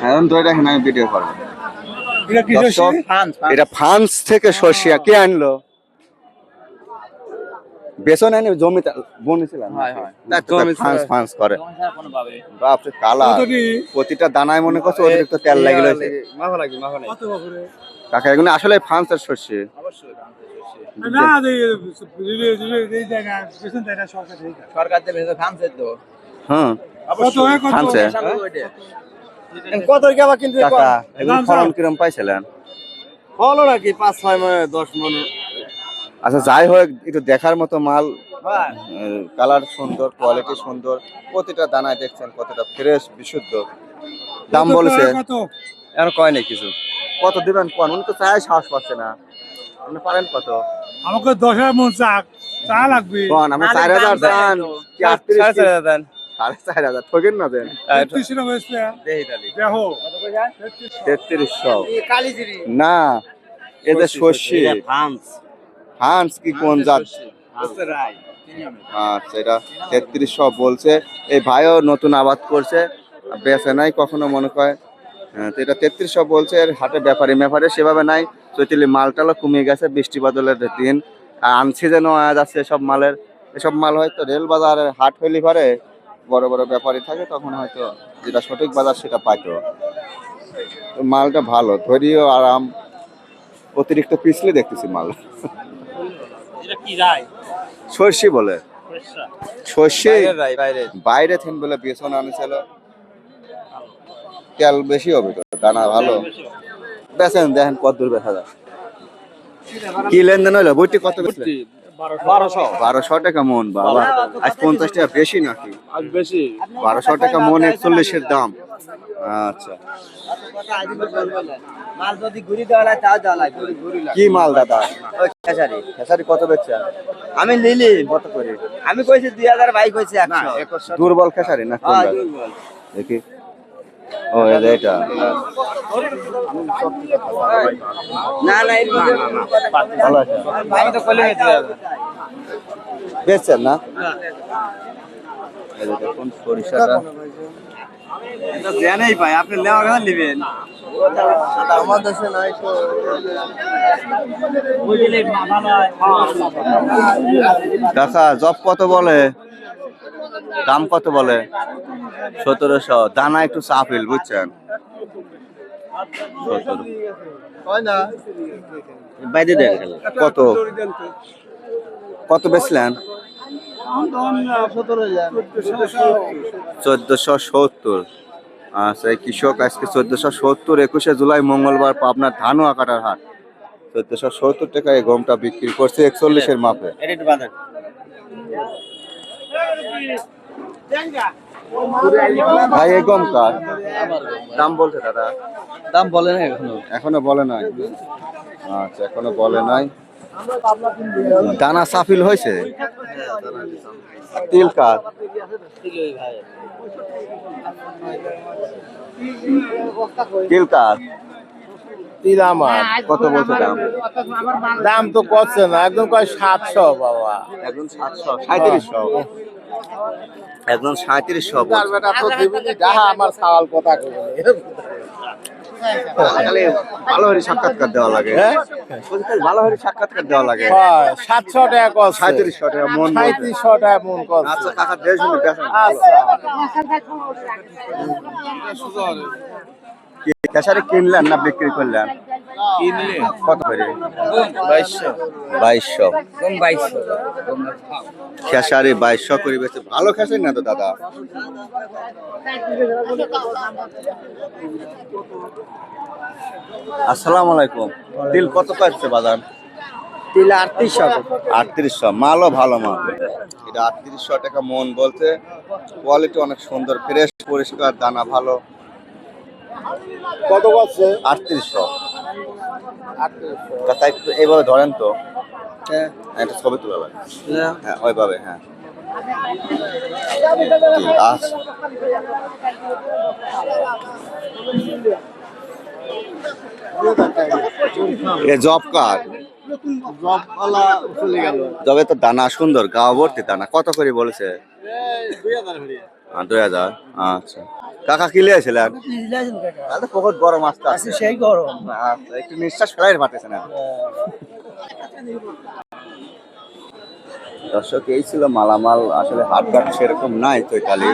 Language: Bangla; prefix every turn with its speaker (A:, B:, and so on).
A: এখন ধরে রাখেন আমি ভিডিও করবো।
B: এটা কি
A: দর্শক, এটা ফ্রান্স থেকে সর্ষিয়া কে আনলো? বেসন আনি জমিতে বনেছিলাম। ফ্রান্স করে বাপরে কালা, প্রতিটা দানায় মনে করছে অতিরিক্ত তেল লাগে রয়েছে। কাকা এগুলো আসলে ফ্রান্সের সর্ষে। হ্যাঁ ফ্রান্সে।
B: কত আবার কিন্তু
A: কাকা এগুলো ফলন কিরম পাইছিলেন?
B: হলো নাকি 5-6 মণ 10 মণ।
A: আচ্ছা যাই হোক, একটু দেখার মতো মাল, কালার সুন্দর, কোয়ালিটি সুন্দর, প্রতিটা দানায় দেখছেন কতটা ফ্রেশ বিশুদ্ধ। দাম বলেছে এখন কয় নাই কিছু। কত দিবেন কোন? উনি তো চাই সাহস পাচ্ছে না। আপনি পারেন কত?
B: আমাকে 10,000 মণ চা লাগবে।
A: কোন আমি 4,000 দেন কি
B: 4,500 দেন।
A: 4,500 ঠকেন না দেন।
B: 3300 বেচবে। দেখো
A: 3300 না, এদের সর্ষে ফ্রান্স কি কোন জাত? আচ্ছা এটা 3300 বলছে। এই ভাইও নতুন আবাদ করছে, বেচে নাই কখনো মনে করে। তো এটা 3300 বলছে। এর হাটে ব্যাপারে সেভাবে নাই। চৈতালি মালটালও কমিয়ে গেছে বৃষ্টি বাদলের দিন, আনসিজনও আয়াজ আছে সব মালের। এসব মাল হয়তো রেল বাজারের হাট হইলে পারে বড় বড় ব্যাপারী থাকে, তখন হয়তো যেটা সঠিক বাজার সেটা পাইতো। মালটা ভালো, ধরিও আরাম, অতিরিক্ত পিছলে দেখতেছি মাল। সর্ষে বলে, সর্ষে বাইরে থেন বলে বেসন আনেছিল। তেল বেশি হবে তো, দানা ভালো। বেচেন দেখেন কত দূর বেচা যায়। কি লেনদেন হইলো? বইটি কত বেচলেন? 1200 টাকা মন। বাবা আজ 50 টাকা বেশি নাকি?
B: আজ বেশি।
A: 1200 টাকা মন, 41-এর দাম। আচ্ছা
C: মাল যদি ঘুরি দেওয়া লাগে তাও দেওয়া লাগবে।
A: কি মাল দাদা?
C: খেসারি
A: খেসারি কত বেচছেন?
C: আমি লিলি
A: কত করে?
C: আমি কইছি 2000 ভাই কইছে 100।
A: দুর্বল খেসারি না
C: হ্যাঁ
A: কোনটা?
C: দুর্বল।
A: দেখি। ও এটা
C: না না এর মধ্যে
A: ভালো আছে।
C: আমি তো কইলে
A: বেচছেন না? এই যে দেখুন সরিষাটা
C: এটা জানেই ভাই আপনি নেওয়ার কথা নেবেন।
A: আমার দেশে নাই তো।
C: বুঝলে ভালো হয়।
A: কাকা জব কত বলে? দাম কত বলে? 1700। দানা একটু চাপিল বুঝছেন। 17
C: বাইরে দেন
A: কত কত বেচলেন? 1470। আচ্ছা এই কৃষক আজকে 1470, 21শে জুলাই মঙ্গলবার পাবনার ধানুয়া কাটার হাট। 1470 টাকা এই গমটা বিক্রি করছে 41-এর মাপে। ভাই এই গম কার? দাম বলছে দাদা?
C: দাম বলে না এখনো।
A: এখনো বলে নাই। আচ্ছা এখনো বলে নাই। দানা সাফিল হয়েছে। তিল কার? তিল কার?
B: তিল আমার।
A: কত বলছে দাম?
B: দাম তো করছে না, একদম কয় 700 বাবা।
A: একজন 700, 3700। একজন 3700
B: তার
A: বলছে।
B: বেটা তো দিবিনি ডাহা আমার সওয়াল কথা কইনি।
A: খালি ভালো হরি সাক্ষাৎকার দেওয়া লাগে। ভালো হরি সাক্ষাৎকার দেওয়া লাগে।
B: হয় 700 টাকা কস।
A: 3700 টাকা মন।
B: 3700 টাকা মন কস।
A: আচ্ছা কাকা দেশ শুনে বেচেন।
B: আচ্ছা
A: কি খেসারি কিনলেন না বিক্রি করলেন?
B: কিনলে
A: কত করে?
B: 2200।
A: 2200।
C: কম 2200।
A: খেসারি 2200 করে বেচে। ভালো খেসারি না তো দাদা? আসসালামু আলাইকুম। তিল কত পাচ্ছে বাজার?
C: তিল 3800।
A: 3800। মালও ভালো মাল। এটা 3800 টাকা মন বলছে। কোয়ালিটি অনেক সুন্দর, ফ্রেশ পরিষ্কার, দানা ভালো।
B: কত করছে?
A: 3800। কাকা একটু এইভাবে ধরেন তো। হ্যাঁ একটা ছবি তুলে লাগে। হ্যাঁ ওইভাবে হ্যাঁ। আচ্ছা এ জব কার্ড?
B: জবওয়ালা চলে গেল।
A: জবে তো দানা সুন্দর, গাও ভর্তি দানা। কত করে বলেছে?
B: 2000 হরিয়া।
A: 2000, আচ্ছা। কাকা কি লিয়েছিলেন? তাহলে পকেট গরম আসতে আছে।
B: সেই গরম।
A: আচ্ছা, একটু নিঃশ্বাস ফেলাই পারতেছে না। দর্শক, এই ছিল মালামাল। আসলে হাটঘাট সেরকম নাই চৈতালি।